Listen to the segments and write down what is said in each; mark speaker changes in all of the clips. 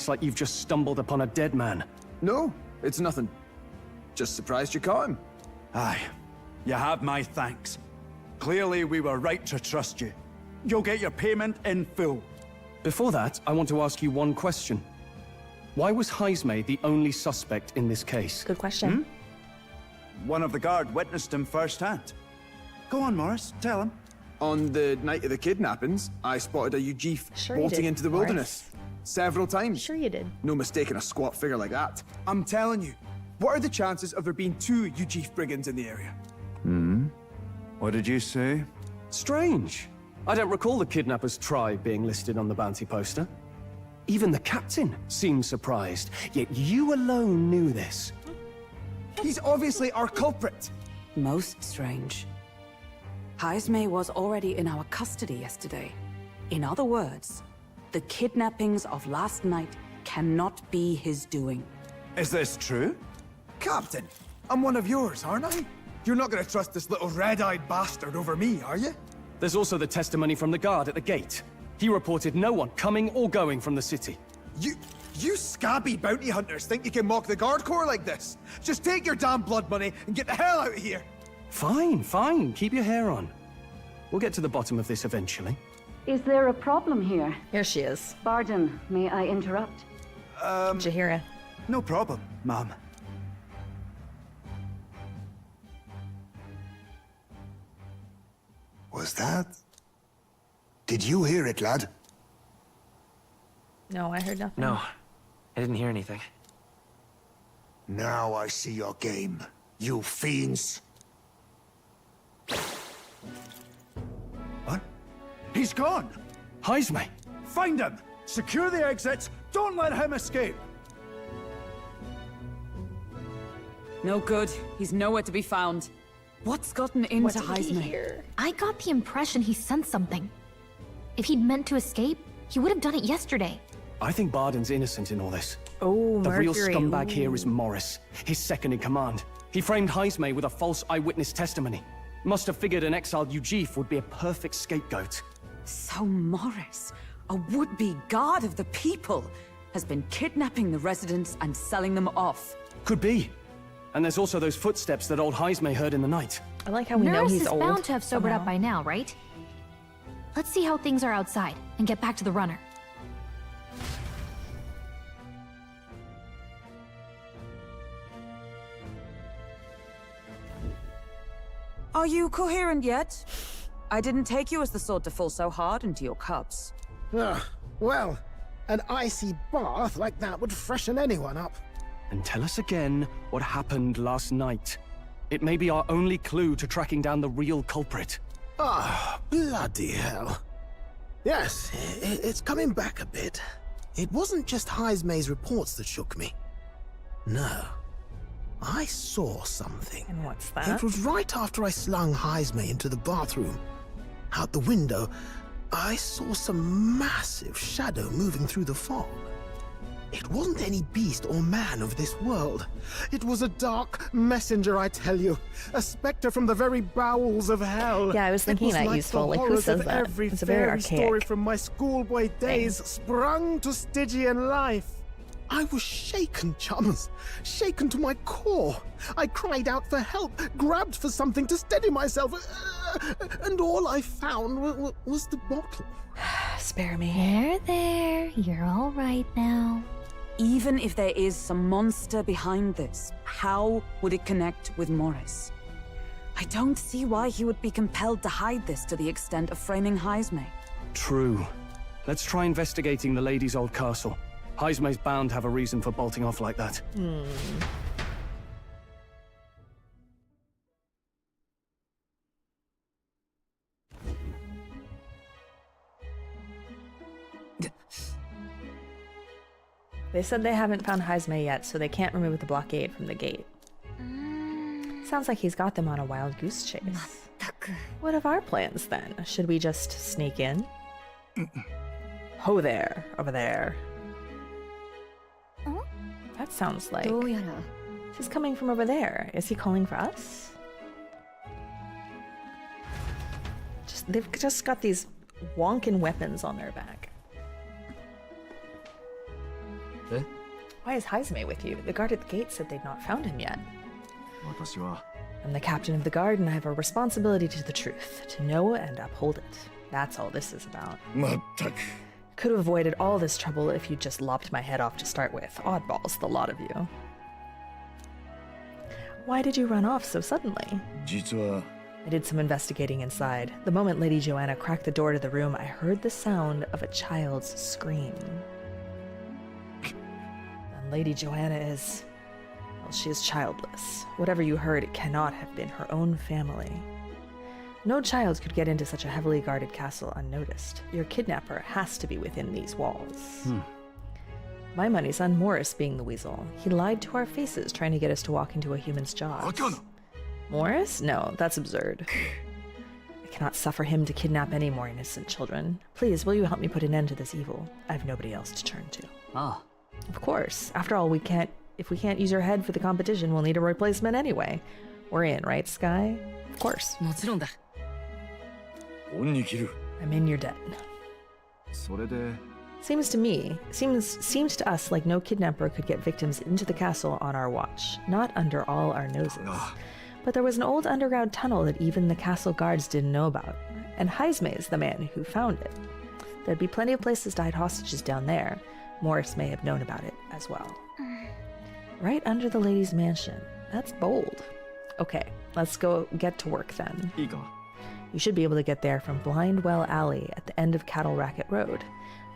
Speaker 1: looks like you've just stumbled upon a dead man.
Speaker 2: No, it's nothing. Just surprised you caught him.
Speaker 3: Aye, you have my thanks. Clearly we were right to trust you. You'll get your payment in full.
Speaker 1: Before that, I want to ask you one question. Why was Heismay the only suspect in this case?
Speaker 4: Good question.
Speaker 3: One of the guard witnessed him firsthand. Go on, Morris, tell him.
Speaker 2: On the night of the kidnappings, I spotted a Ujif
Speaker 4: Sure you
Speaker 2: bolting
Speaker 4: did,
Speaker 2: into the
Speaker 4: Morris.
Speaker 2: wilderness. Several times.
Speaker 4: Sure you did.
Speaker 2: No mistaking a squat figure like that. I'm telling you, what are the chances of there being 2 Ujif brigands in the area?
Speaker 3: What did you say?
Speaker 1: Strange. I don't recall the kidnapper's tribe being listed on the bounty poster. Even the captain seemed surprised, yet you alone knew this.
Speaker 2: He's obviously our culprit.
Speaker 5: Most strange. Heismay was already in our custody yesterday. In other words, the kidnappings of last night cannot be his doing.
Speaker 3: Is this true?
Speaker 2: Captain, I'm one of yours, aren't I? You're not gonna trust this little red-eyed bastard over me, are you?
Speaker 1: There's also the testimony from the guard at the gate. He reported no one coming or going from the city.
Speaker 2: You scabby bounty hunters think you can mock the guard corps like this? Just take your damn blood money and get the hell out of here!
Speaker 1: Fine, fine. Keep your hair on. We'll get to the bottom of this eventually.
Speaker 6: Is there a problem here?
Speaker 4: Here she is.
Speaker 6: Barden, may I interrupt?
Speaker 4: Jahira.
Speaker 3: No problem, ma'am.
Speaker 7: Was that? Did you hear it, lad?
Speaker 4: No, I heard nothing.
Speaker 8: No, I didn't hear anything.
Speaker 7: Now I see your game, you fiends.
Speaker 3: What? He's gone!
Speaker 1: Heismay!
Speaker 3: Find him! Secure the exits! Don't let him escape!
Speaker 5: No good. He's nowhere to be found. What's gotten
Speaker 4: What
Speaker 5: into
Speaker 4: did he
Speaker 5: Heismay?
Speaker 4: hear?
Speaker 9: I got the impression he sensed something. If he'd meant to escape, he would have done it yesterday.
Speaker 1: I think Barden's innocent in all this.
Speaker 4: Oh,
Speaker 1: The real
Speaker 4: Mercury.
Speaker 1: scumbag here is Morris, his second in command. He framed Heismay with a false eyewitness testimony. Must have figured an exiled Ujif would be a perfect scapegoat.
Speaker 5: So Morris, a would-be guard of the people, has been kidnapping the residents and selling them off.
Speaker 1: Could be. And there's also those footsteps that old Heismay heard in the night.
Speaker 4: I like how we know
Speaker 9: Nurse
Speaker 4: he's
Speaker 9: is
Speaker 4: old.
Speaker 9: bound to have sobered
Speaker 4: somehow.
Speaker 9: up by now, right? Let's see how things are outside and get back to the runner.
Speaker 5: Are you coherent yet? I didn't take you as the sort to fall so hard into your cups.
Speaker 10: Well, an icy bath like that would freshen anyone up.
Speaker 1: And tell us again what happened last night. It may be our only clue to tracking down the real culprit.
Speaker 10: Ah, bloody hell. Yes, it's coming back a bit. It wasn't just Heismay's reports that shook me. No. I saw something.
Speaker 4: And what's that?
Speaker 10: It was right after I slung Heismay into the bathroom. Out the window, I saw some massive shadow moving through the fog. It wasn't any beast or man of this world. It was a dark messenger, I tell you. A specter from the very bowels of hell.
Speaker 4: Yeah, I was thinking
Speaker 10: It
Speaker 4: that
Speaker 10: like
Speaker 4: useful.
Speaker 10: the
Speaker 4: Like, who
Speaker 10: horrors
Speaker 4: says
Speaker 10: of
Speaker 4: that?
Speaker 10: Every
Speaker 4: It's a very
Speaker 10: fairy story
Speaker 4: archaic
Speaker 10: from my schoolboy days sprung to Stygian life. I was shaken, chums. Shaken to my core. I cried out for help, grabbed for something to steady myself, and all I found was the bottle.
Speaker 4: Spare me.
Speaker 9: There. You're all right now.
Speaker 5: Even if there is some monster behind this, how would it connect with Morris? I don't see why he would be compelled to hide this to the extent of framing Heismay.
Speaker 1: True. Let's try investigating the lady's old castle. Heismay's bound to have a reason for bolting off like that.
Speaker 4: They said they haven't found Heismay yet, so they can't remove the blockade from the gate. Sounds like he's got them on a wild goose chase. What of our plans then? Should we just sneak in? Ho there, over there. That sounds like he's coming from over there. Is he calling for us? They've just got these wonkin' weapons on their back. Why is Haizme with you? The guard at the gate said they'd not found him yet.
Speaker 3: 私は
Speaker 4: I'm the captain of the guard, and I have a responsibility to the truth, to know and uphold it. That's all this is about.
Speaker 7: まったく
Speaker 4: Could have avoided all this trouble if you'd just lopped my head off to start with. Oddballs, the lot of you. Why did you run off so suddenly?
Speaker 7: 実は
Speaker 4: I did some investigating inside. The moment Lady Joanna cracked the door to the room, I heard the sound of a child's scream. And Lady Joanna is... well, she is childless. Whatever you heard, it cannot have been her own family. No child could get into such a heavily guarded castle unnoticed. Your kidnapper has to be within these walls. My money's on Morris being the weasel. He lied to our faces trying to get us to walk into a human's jaws. Morris? No, that's absurd. I cannot suffer him to kidnap any more innocent children. Please, will you help me put an end to this evil? I have nobody else to turn to.
Speaker 8: Ah.
Speaker 4: Of course. After all, if we can't use your head for the competition, we'll need a replacement anyway. We're in, right, Sky? Of course.
Speaker 8: もちろんだ。
Speaker 7: 恩に着る
Speaker 4: I'm in your debt.
Speaker 3: それで
Speaker 4: Seems to us like no kidnapper could get victims into the castle on our watch, not under all our noses. But there was an old underground tunnel that even the castle guards didn't know about, and Haizme is the man who found it. There'd be plenty of places to hide hostages down there. Morris may have known about it as well. Right under the lady's mansion. That's bold. Okay, let's go get to work then.
Speaker 3: いいか
Speaker 4: You should be able to get there from Blindwell Alley at the end of Cattle Racket Road.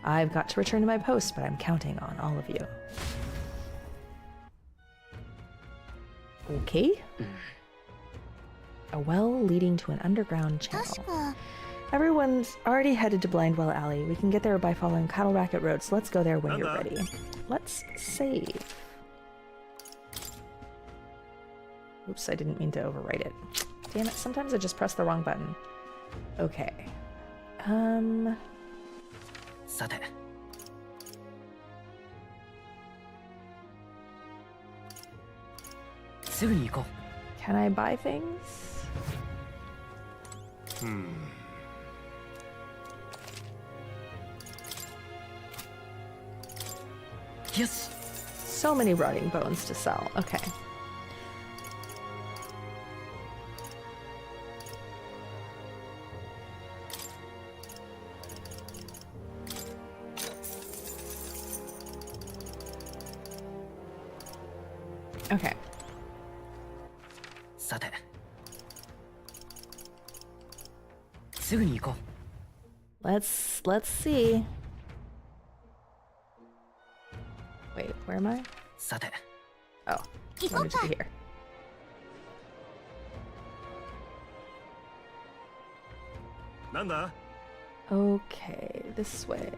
Speaker 4: I've got to return to my post, but I'm counting on all of you. Okay. A well leading to an underground channel. Everyone's already headed to Blindwell Alley. We can get there by following Cattle Racket Road, so let's go there when you're ready. Let's save. Oops, I didn't mean to overwrite it. Damn it, sometimes I just press the wrong button. Okay.
Speaker 8: さて。すぐに行こう。
Speaker 4: Can I buy things?
Speaker 8: Yes.
Speaker 4: So many rotting bones to sell. Okay. Okay.
Speaker 8: さて。すぐに行こう。
Speaker 4: Let's see. Wait, where am I?
Speaker 8: さて。
Speaker 4: Oh, wanted to be here. Okay, this way.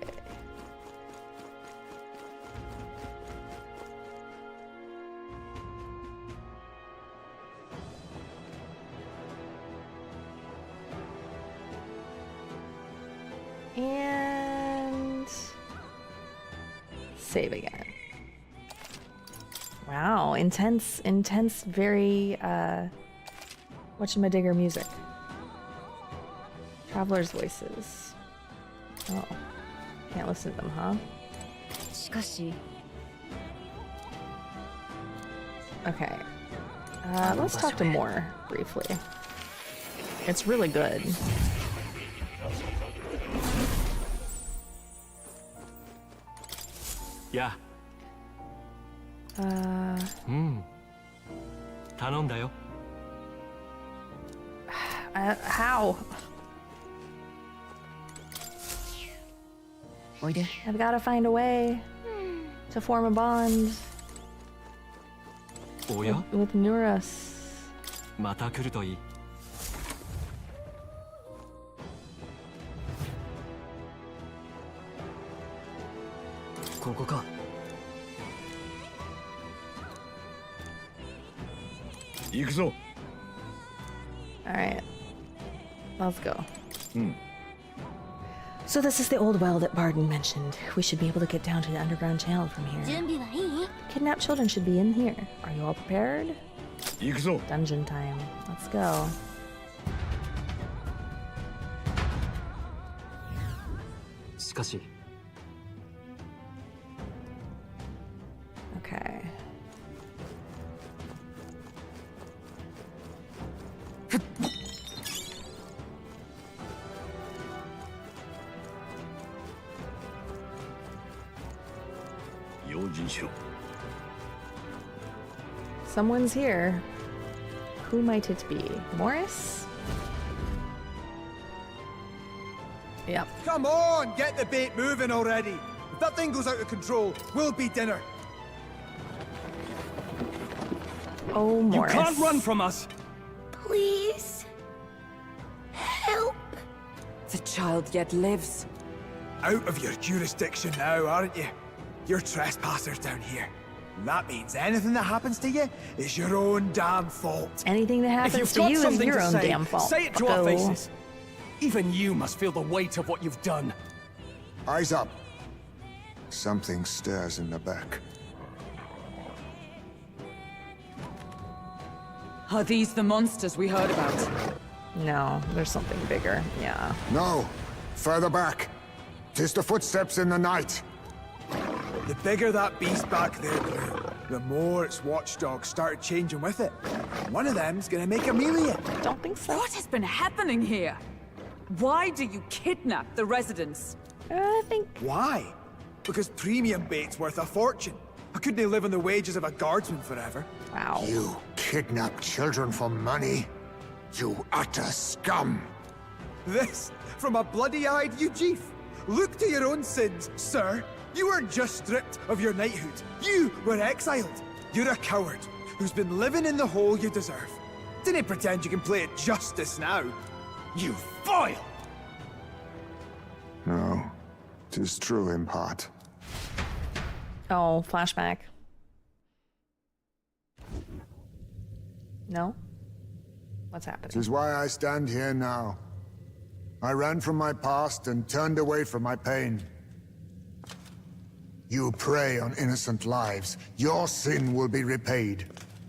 Speaker 4: And save again. Wow, intense, very whatchamadigger music. Travelers' voices. Oh, can't listen to them, huh?
Speaker 9: しかし
Speaker 4: Okay. Let's talk to Moore briefly. It's really good.
Speaker 3: Yeah. 頼んだよ
Speaker 4: How?
Speaker 8: おいで。
Speaker 4: I've got to find a way to form a bond
Speaker 3: おや
Speaker 4: with Nuras.
Speaker 3: また来るといいここか
Speaker 7: 行くぞ
Speaker 4: Alright. Let's go. So this is the old well that Barden mentioned. We should be able to get down to the underground channel from here.
Speaker 9: 準備はいい？
Speaker 4: Kidnapped children should be in here. Are you all prepared?
Speaker 7: 行くぞ
Speaker 4: Dungeon time. Let's go.
Speaker 8: しかし
Speaker 4: Someone's here. Who might it be? Morris? Yep.
Speaker 2: Come on, get the bait moving already. If that thing goes out of control, we'll be dinner.
Speaker 4: Oh, Morris.
Speaker 1: You can't run from us!
Speaker 9: Please. Help.
Speaker 5: The child yet lives.
Speaker 2: Out of your jurisdiction now, aren't you? You're trespassers down here. And that means anything that happens to you is your own damn fault.
Speaker 4: Anything that
Speaker 1: If
Speaker 4: happens
Speaker 1: you've
Speaker 4: to
Speaker 1: got
Speaker 4: you is
Speaker 1: something
Speaker 4: your
Speaker 1: to
Speaker 4: own
Speaker 1: say,
Speaker 4: damn fault.
Speaker 1: say it to our
Speaker 4: bucko.
Speaker 1: faces. Even you must feel the weight of what you've done.
Speaker 7: Eyes up. Something stirs in the back.
Speaker 5: Are these the monsters we heard about?
Speaker 4: No, there's something bigger. Yeah.
Speaker 7: No, further back. 'Tis the footsteps in the night.
Speaker 2: The bigger that beast back there grew, the more its watchdogs started changing with it. One of them's gonna make a meal of you.
Speaker 4: Don't think so.
Speaker 5: What has been happening here? Why do you kidnap the residents?
Speaker 4: I think
Speaker 2: Why? Because premium bait's worth a fortune. I couldn't live on the wages of a guardsman forever.
Speaker 4: wow.
Speaker 7: You kidnap children for money? You utter scum!
Speaker 2: This from a bloody-eyed Eugene. Look to your own sins, sir. You weren't just stripped of your knighthood. You were exiled. You're a coward who's been living in the hole you deserve. Didn't pretend you can play at justice now. You vile!
Speaker 7: No, 'tis true in part.
Speaker 4: Oh, flashback. No? What's happening?
Speaker 7: 'Tis why I stand here now. I ran from my past and turned away from my pain. You prey on innocent lives. Your sin will be repaid.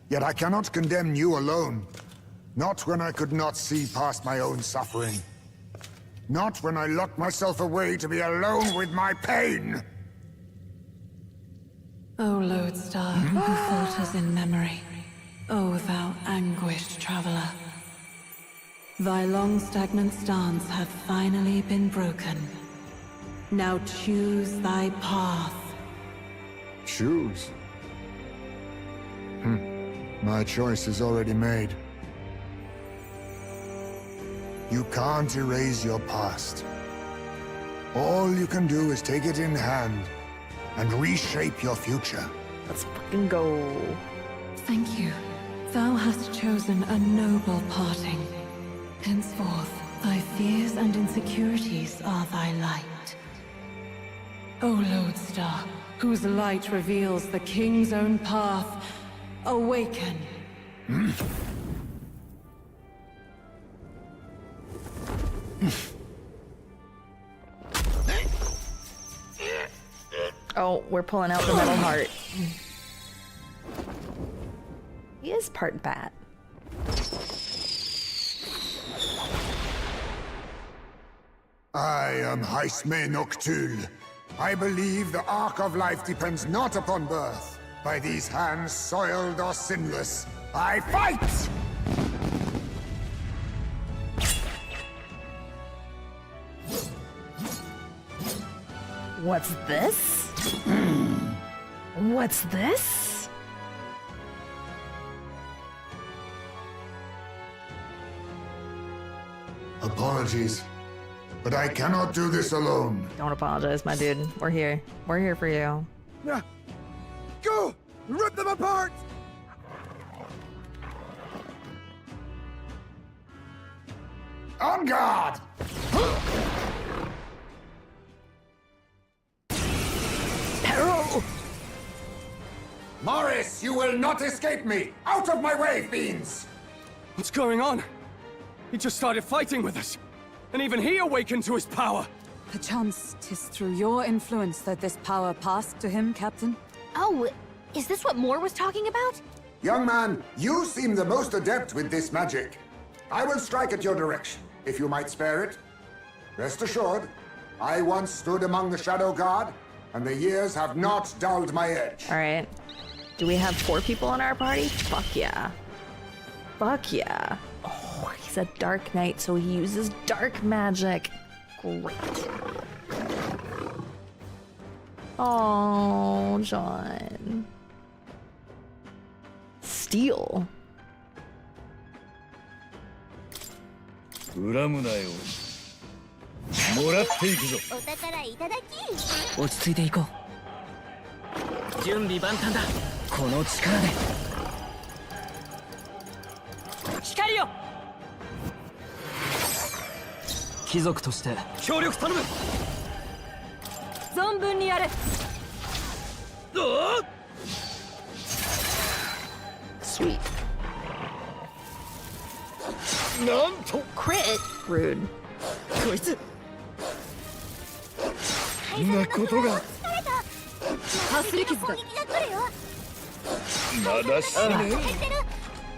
Speaker 7: Yet I cannot condemn you alone. Not when I could not see past my own suffering. Not when I locked myself away to be alone with my pain.
Speaker 5: O lodestar, who falters in memory, O thou anguished traveler. Thy long stagnant stance hath finally been broken. Now choose thy path.
Speaker 7: Choose? My choice is already made. You can't erase your past. All you can do is take it in hand and reshape your future.
Speaker 4: Let's fucking go.
Speaker 5: Thank you. Thou hast chosen a noble parting. Henceforth, thy fears and insecurities are thy light. O lodestar, whose light reveals the king's own path, awaken.
Speaker 4: Oh, we're pulling out the metal heart. He is part bat.
Speaker 7: I am Haisme Noctul. I believe the arc of life depends not upon birth. By these hands, soiled or sinless, I fight!
Speaker 4: What's this? What's this?
Speaker 7: Apologies, but I cannot do this alone.
Speaker 4: Don't apologize, my dude. We're here. We're here for you.
Speaker 2: Yeah. Go! Rip them apart!
Speaker 7: On guard!
Speaker 4: Peril!
Speaker 7: Morris, you will not escape me! Out of my way, fiends!
Speaker 1: What's going on? He just started fighting with us. And even he awakened to his power.
Speaker 5: Perchance 'tis through your influence that this power passed to him, Captain.
Speaker 9: Oh, is this what Moore was talking about?
Speaker 7: Young man, you seem the most adept with this magic. I will strike at your direction, if you might spare it. Rest assured, I once stood among the Shadow Guard, and the years have not dulled my edge.
Speaker 4: All right. Do we have 4 people in our party? Fuck yeah. Fuck yeah. Oh, He's a dark knight, so he uses dark magic. Great. Oh, John. Steel.
Speaker 11: 恨むなよ。もらっていくぞ。
Speaker 12: お宝いただき。
Speaker 8: 落ち着いていこう。準備万端だ。この力で。光よ。貴族として協力頼む。
Speaker 5: 存分にやれ。
Speaker 4: Sweet.
Speaker 11: なんと
Speaker 4: Crit? Rude.
Speaker 8: こいつ。
Speaker 11: こんなことが。
Speaker 12: かすり傷だ。
Speaker 11: まだ死ぬ。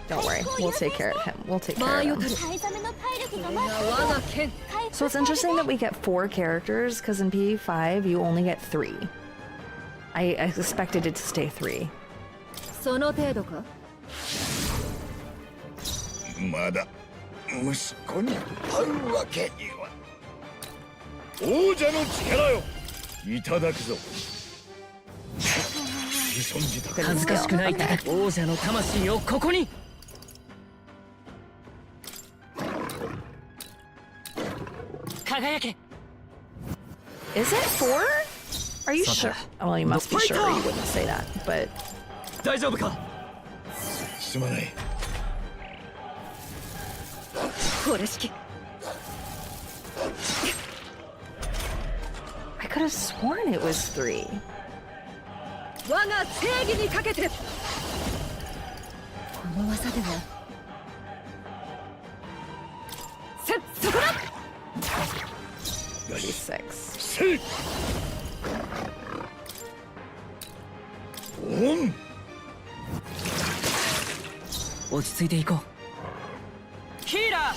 Speaker 4: Don't worry, we'll take care of him. We'll take care of him. So it's interesting that we get 4 characters, because in PE5 you only get 3. I expected it to stay 3.
Speaker 5: その程度か。
Speaker 11: まだ息子に会うわけには。王者の力よ。いただくぞ。潜んじた。
Speaker 8: 恥ずかしくない王者の魂をここに。輝け。
Speaker 4: Is it 4? Are you sure? Well, you must be sure. You wouldn't say that, but
Speaker 8: 大丈夫か。
Speaker 11: すまない。
Speaker 5: これ式。
Speaker 4: I could have sworn it was 3.
Speaker 5: 我が正義にかけて。この技では。そこだ。
Speaker 4: 36.
Speaker 11: せい。オン。
Speaker 8: 落ち着いていこう。ヒーラ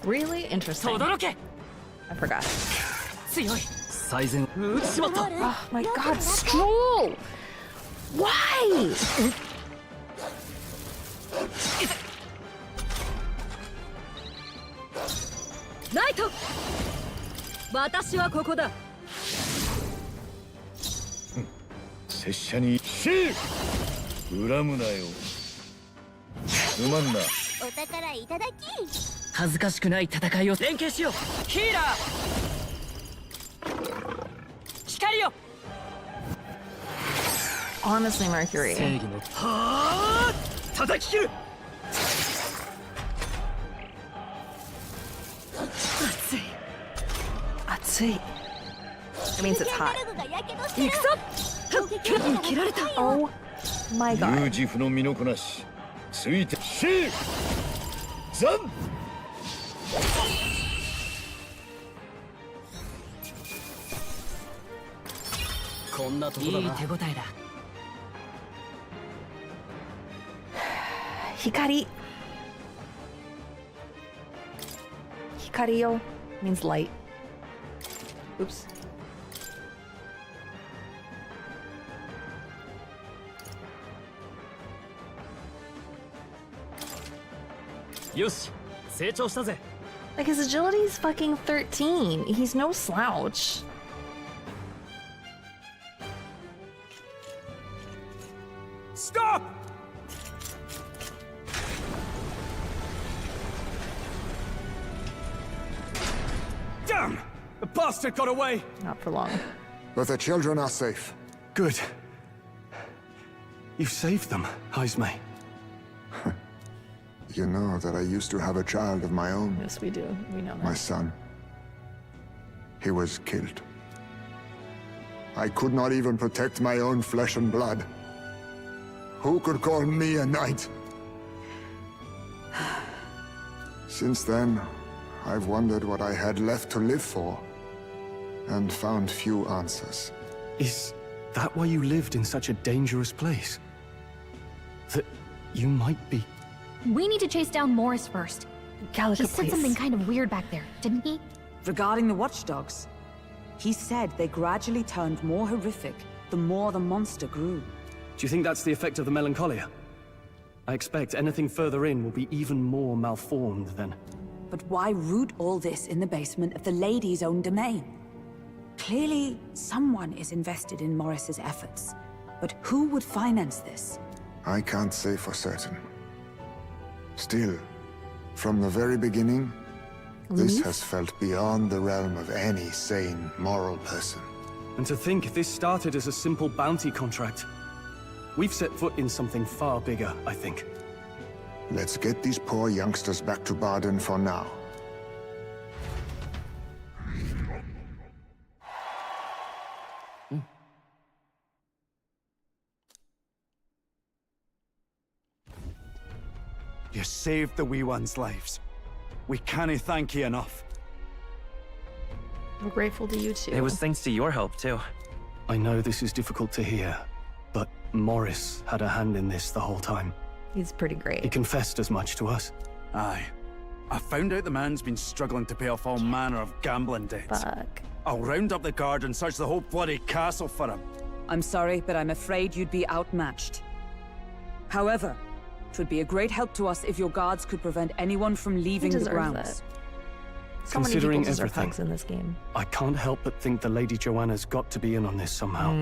Speaker 8: ー。
Speaker 4: Really interesting.
Speaker 8: 轟け。
Speaker 4: I forgot.
Speaker 8: 強い。最善撃ちしまった。
Speaker 4: Oh my god, Stroll! Why?
Speaker 5: ナイト。私はここだ。
Speaker 11: 拙者にシー。恨むなよ。すまんな。
Speaker 12: お宝いただき。
Speaker 8: 恥ずかしくない戦いを連携しよう。ヒーラー。光よ。
Speaker 4: Honestly, Mercury.
Speaker 8: 正義のはあ叩き切る。
Speaker 5: 熱い。
Speaker 4: 熱い. It means it's hot.
Speaker 5: 行くぞ。生きられた。
Speaker 4: Oh my
Speaker 11: ユ
Speaker 4: god.
Speaker 11: ージフの身のこなし。ついてシー。ザン。
Speaker 8: こんなとこだな。いい手応えだ。
Speaker 4: Hikari. Hikariyo means light. Oops.
Speaker 8: よし、成長したぜ。
Speaker 4: Like his agility is fucking 13. He's no slouch.
Speaker 2: Stop!
Speaker 1: Damn! The bastard got away!
Speaker 4: Not for long.
Speaker 7: But the children are safe.
Speaker 1: Good. You saved them, Haizme.
Speaker 7: You know that I used to have a child of my own,
Speaker 4: Yes, we do. We know
Speaker 7: my
Speaker 4: that.
Speaker 7: son. He was killed. I could not even protect my own flesh and blood. Who could call me a knight? Since then, I've wondered what I had left to live for, and found few answers.
Speaker 1: Is that why you lived in such a dangerous place? That you might be...
Speaker 9: We need to chase down Morris first.
Speaker 4: Galaga,
Speaker 9: He said
Speaker 4: please.
Speaker 9: something kind of weird back there, didn't he?
Speaker 13: Regarding the watchdogs, he said they gradually turned more horrific the more the monster grew.
Speaker 1: Do you think that's the effect of the melancholia? I expect anything further in will be even more malformed then.
Speaker 13: But why root all this in the basement of the lady's own domain? Clearly, someone is invested in Morris's efforts. But who would finance this?
Speaker 7: I can't say for certain. Still, from the very beginning, this has felt beyond the realm of any sane, moral person.
Speaker 1: And to think this started as a simple bounty contract. We've set foot in something far bigger, I think.
Speaker 7: Let's get these poor youngsters back to Baden for now.
Speaker 3: You saved the wee ones' lives. We can't thank you enough.
Speaker 4: We're grateful to you too.
Speaker 8: It was thanks to your help, too.
Speaker 1: I know this is difficult to hear, but Morris had a hand in this the whole time.
Speaker 4: He's pretty
Speaker 1: He
Speaker 4: great.
Speaker 1: confessed as much to us.
Speaker 3: Aye. I found out the man's been struggling to pay off all manner of gambling debts.
Speaker 4: Fuck.
Speaker 3: I'll round up the guard and search the whole bloody castle for him.
Speaker 13: I'm sorry, but I'm afraid you'd be outmatched. However, it would be a great help to us if your guards could prevent anyone from leaving the grounds.
Speaker 4: So many
Speaker 1: Considering
Speaker 4: people deserve
Speaker 1: everything,
Speaker 4: hugs in this game.
Speaker 1: I can't help but think the Lady Joanna's got to be in on this somehow.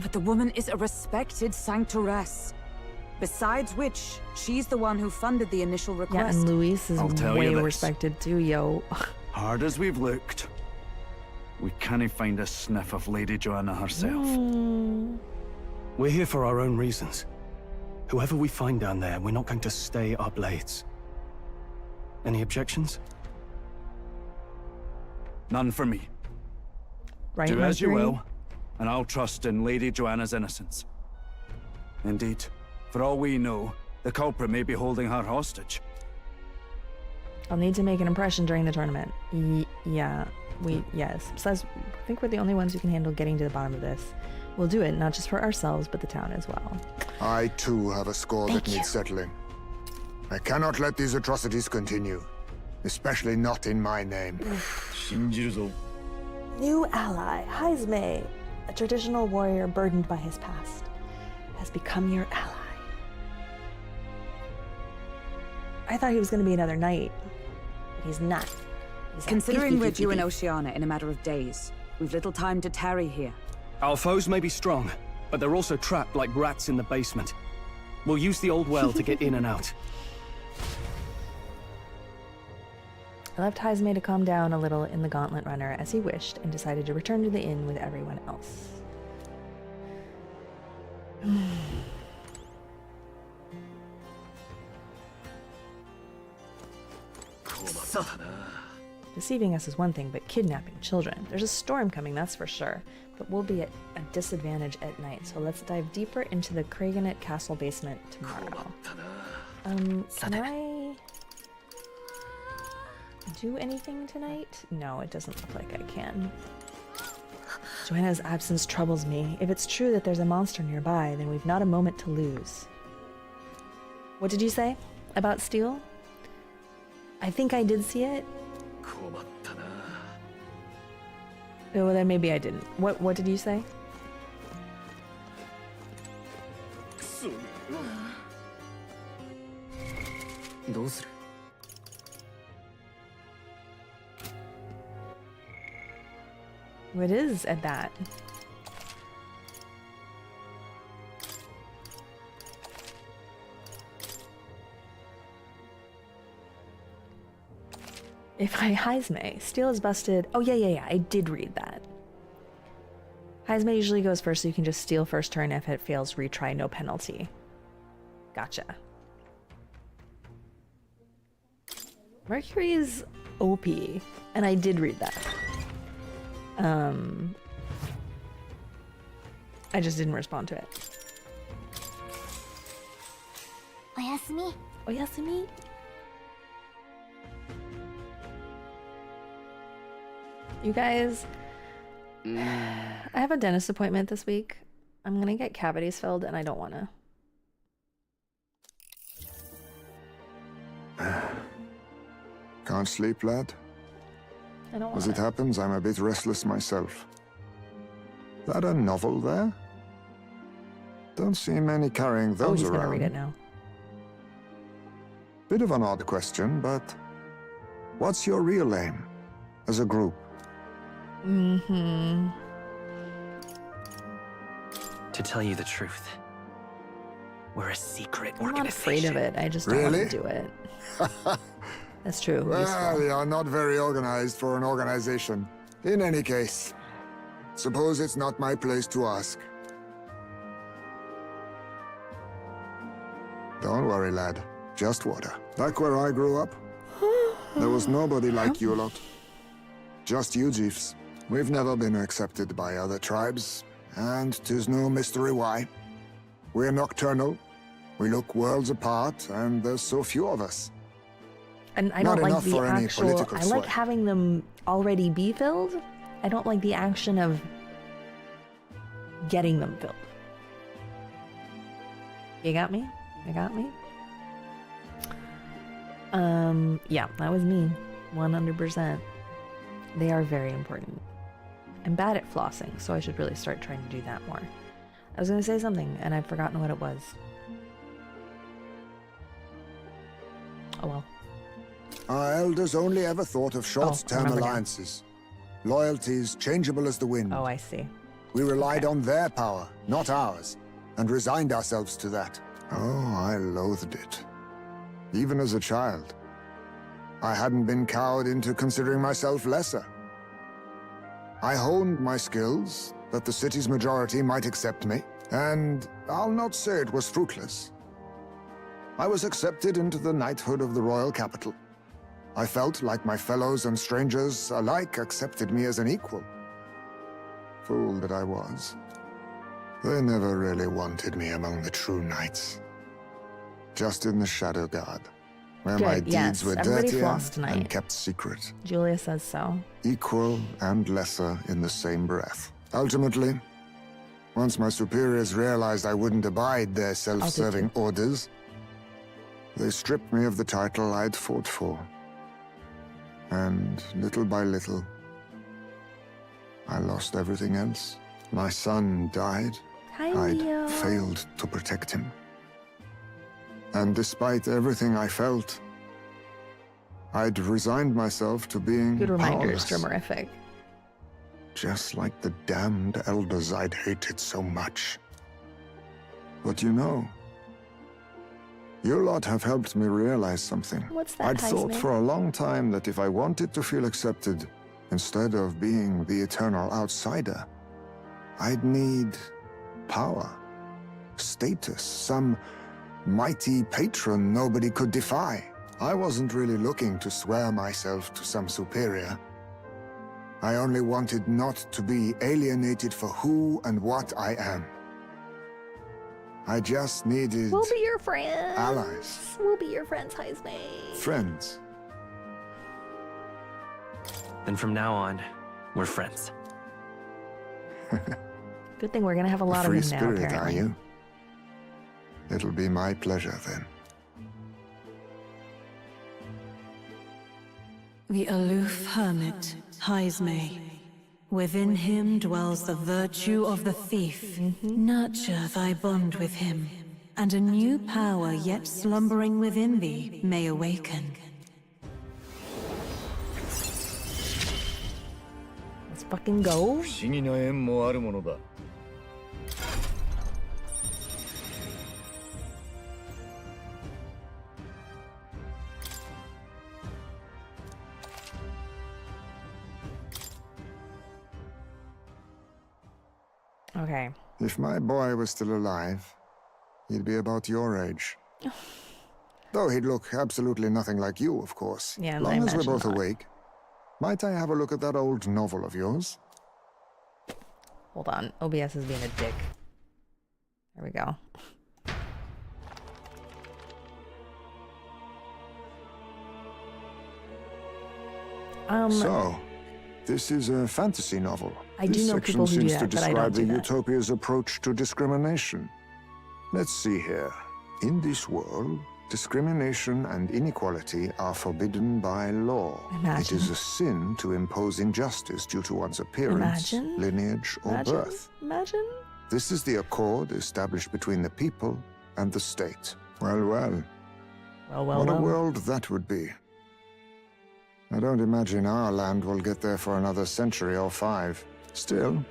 Speaker 13: But the woman is a respected sanctoress. Besides which, she's the one who funded the initial
Speaker 4: Yeah,
Speaker 13: request.
Speaker 4: and Luis is
Speaker 3: I'll tell you
Speaker 4: way
Speaker 3: this.
Speaker 4: respected too, yo.
Speaker 3: Hard as we've looked, we can't find a sniff of Lady Joanna herself.
Speaker 1: We're here for our own reasons. Whoever we find down there, we're not going to stay our blades. Any objections?
Speaker 3: None for me.
Speaker 4: Right,
Speaker 3: Do as you
Speaker 4: Mercury?
Speaker 3: will, and I'll trust in Lady Joanna's innocence. Indeed, for all we know, the culprit may be holding her hostage.
Speaker 4: I'll need to make an impression during the tournament. Yes. Besides, I think we're the only ones who can handle getting to the bottom of this. We'll do it, not just for ourselves, but the town as well.
Speaker 7: I too have a score that needs settling. I cannot let these atrocities continue. Especially not in my name.
Speaker 4: New ally, Heismay, a traditional warrior burdened by his past, has become your ally. I thought he was going to be another knight, but he's not. He's
Speaker 13: Considering we're due in Oceania in a matter of days, we've little time to tarry here.
Speaker 1: Our foes may be strong, but they're also trapped like rats in the basement. We'll use the old well to get in and out.
Speaker 4: I left Heismay to calm down a little in the Gauntlet Runner as he wished and decided to return to the inn with everyone else. Deceiving us is one thing, but kidnapping children. There's a storm coming, that's for sure. But we'll be at a disadvantage at night, so let's dive deeper into the Kragenet Castle basement tomorrow. Can I do anything tonight? No, it doesn't look like I can. Joanna's absence troubles me. If it's true that there's a monster nearby, then we've not a moment to lose. What did you say about Steel? I think I did see it. Oh, well, then maybe I didn't. What did you say? What is at that? If I Heismay, Steel is busted. Oh, yeah, I did read that. Heismay usually goes first, so you can just steal first turn. If it fails, retry, no penalty. Gotcha. Mercury is OP, and I did read that. I just didn't respond to it.
Speaker 12: Oyasumi?
Speaker 4: Oyasumi? You guys, I have a dentist appointment this week. I'm gonna get cavities filled and I don't wanna.
Speaker 7: Can't sleep, lad?
Speaker 4: I don't
Speaker 7: As
Speaker 4: wanna.
Speaker 7: it happens, I'm a bit restless myself. That a novel there? Don't see many carrying
Speaker 4: Oh,
Speaker 7: those
Speaker 4: he's
Speaker 7: around.
Speaker 4: gonna read it now.
Speaker 7: Bit of an odd question, but what's your real aim as a group?
Speaker 4: Mm-hmm.
Speaker 8: To tell you the truth, we're a secret
Speaker 4: I'm not
Speaker 8: organization.
Speaker 4: afraid of it. I just don't want
Speaker 7: Really?
Speaker 4: to do it. That's true.
Speaker 7: Well,
Speaker 4: Useful.
Speaker 7: you're not very organized for an organization. In any case, suppose it's not my place to ask. Don't worry, lad. Just water. Back where I grew up, there was nobody like you lot. Just you chiefs. We've never been accepted by other tribes, and 'tis no mystery why. We're nocturnal, we look worlds apart, and there's so few of us.
Speaker 4: And I
Speaker 7: Not
Speaker 4: don't like
Speaker 7: enough
Speaker 4: the
Speaker 7: for any
Speaker 4: actual.
Speaker 7: political
Speaker 4: I like
Speaker 7: sway.
Speaker 4: having them already be filled. I don't like the action of getting them filled. You got me? You got me? Yeah, that was me. 100%. They are very important. I'm bad at flossing, so I should really start trying to do that more. I was gonna say something, and I've forgotten what it was. Oh well.
Speaker 7: Our elders only ever thought of short-term
Speaker 4: remember now.
Speaker 7: alliances. Loyalties changeable as the wind.
Speaker 4: Oh, I see.
Speaker 7: We relied
Speaker 4: Okay.
Speaker 7: on their power, not ours, and resigned ourselves to that. Oh, I loathed it. Even as a child. I hadn't been cowed into considering myself lesser. I honed my skills, that the city's majority might accept me, and I'll not say it was fruitless. I was accepted into the knighthood of the royal capital. I felt like my fellows and strangers alike accepted me as an equal. Fool that I was. They never really wanted me among the true knights. Just in the Shadow Guard, where my
Speaker 4: Good, yes.
Speaker 7: deeds were
Speaker 4: Everybody
Speaker 7: dirtier
Speaker 4: flossed tonight.
Speaker 7: and kept secret.
Speaker 4: Julia says so.
Speaker 7: Equal and lesser in the same breath. Ultimately, once my superiors realized I wouldn't abide their self-serving orders, they stripped me of the title I'd fought for. And little by little, I lost everything else. My son died.
Speaker 4: Hi,
Speaker 7: I'd
Speaker 4: Leo.
Speaker 7: failed to protect him. And despite everything I felt, I'd resigned myself to being
Speaker 4: Good reminders,
Speaker 7: powerless.
Speaker 4: Dramorific.
Speaker 7: Just like the damned elders I'd hated so much. But you know, you lot have helped me realize something.
Speaker 4: What's that,
Speaker 7: I'd thought
Speaker 4: Heisman?
Speaker 7: for a long time that if I wanted to feel accepted, instead of being the eternal outsider, I'd need power, status, some mighty patron nobody could defy. I wasn't really looking to swear myself to some superior. I only wanted not to be alienated for who and what I am. I just needed
Speaker 4: We'll be your friends.
Speaker 7: allies,
Speaker 4: We'll be your friends, Heisman.
Speaker 7: friends.
Speaker 8: Then from now on, we're friends.
Speaker 4: Good thing we're gonna have a lot
Speaker 7: Free
Speaker 4: of them now,
Speaker 7: spirit,
Speaker 4: apparently.
Speaker 7: are you? It'll be my pleasure then.
Speaker 5: The aloof hermit, Heisme. Within him dwells the virtue of the thief. Nurture thy bond with him, and a new power yet slumbering within thee may awaken.
Speaker 4: Let's fucking go.
Speaker 11: 不思議な縁もあるものだ。
Speaker 4: Okay.
Speaker 7: If my boy was still alive, he'd be about your age. Though he'd look absolutely nothing like you, of course.
Speaker 4: Yeah, I
Speaker 7: long as we're
Speaker 4: imagine
Speaker 7: both
Speaker 4: not.
Speaker 7: awake. Might I have a look at that old novel of yours?
Speaker 4: Hold on. OBS is being a dick. There we go.
Speaker 7: So, this is a fantasy novel.
Speaker 4: I do
Speaker 7: This
Speaker 4: know
Speaker 7: section
Speaker 4: people who do
Speaker 7: seems
Speaker 4: that,
Speaker 7: to
Speaker 4: but I
Speaker 7: describe
Speaker 4: don't do
Speaker 7: the
Speaker 4: that.
Speaker 7: utopia's approach to discrimination. Let's see here. In this world, discrimination and inequality are forbidden by law. It is a sin to impose injustice due to one's appearance,
Speaker 4: Imagine.
Speaker 7: lineage, or
Speaker 4: Imagine.
Speaker 7: birth.
Speaker 4: Imagine.
Speaker 7: This is the accord established between the people and the state. Well, well. What a world that would be. I don't imagine our land will get there for another century or 5. Still,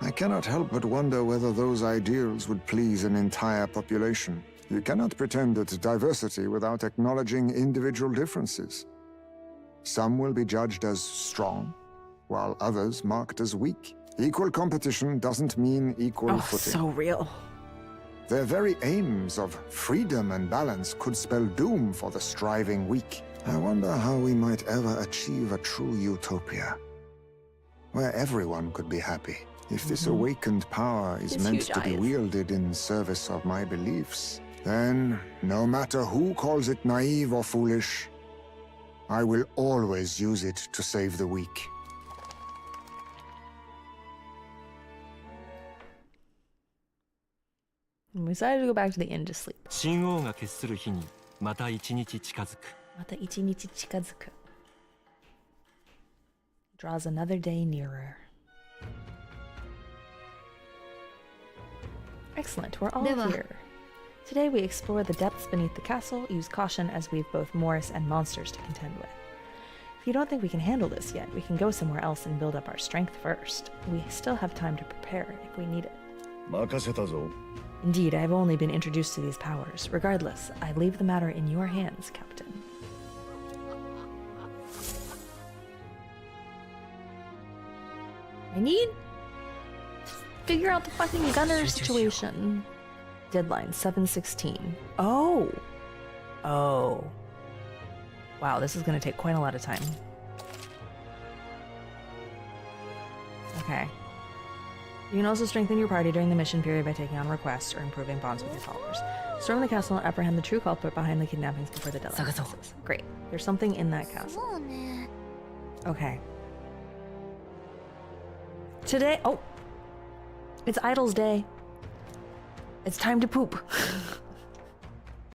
Speaker 7: I cannot help but wonder whether those ideals would please an entire population. You cannot pretend at diversity without acknowledging individual differences. Some will be judged as strong, while others marked as weak. Equal competition doesn't mean equal footing.
Speaker 4: So real.
Speaker 7: Their very aims of freedom and balance could spell doom for the striving weak. I wonder how we might ever achieve a true utopia, where everyone could be happy. If this awakened power is meant to be wielded in service of my beliefs, then, no matter who calls it naive or foolish, I will always use it to save the weak.
Speaker 4: And we decided to go back to the inn to sleep.
Speaker 8: 神王が決する日にまた一日近づく。
Speaker 4: また一日近づく. Draws another day nearer. Excellent, we're all here. Today we explore the depths beneath the castle, use caution as we've both Morris and monsters to contend with. If you don't think we can handle this yet, we can go somewhere else and build up our strength first. We still have time to prepare if we need it.
Speaker 11: 任せたぞ。
Speaker 4: Indeed, I have only been introduced to these powers. Regardless, I leave the matter in your hands, Captain. I need to figure out the fucking gunner situation. Deadline 7/16. Oh! Oh. Wow, this is gonna take quite a lot of time. Okay. You can also strengthen your party during the mission period by taking on requests or improving bonds with your followers. Storm the castle and apprehend the true culprit behind the kidnappings before the deadline passes. Great. There's something in that castle. Okay. Today... Oh! It's Idol's Day. It's time to poop.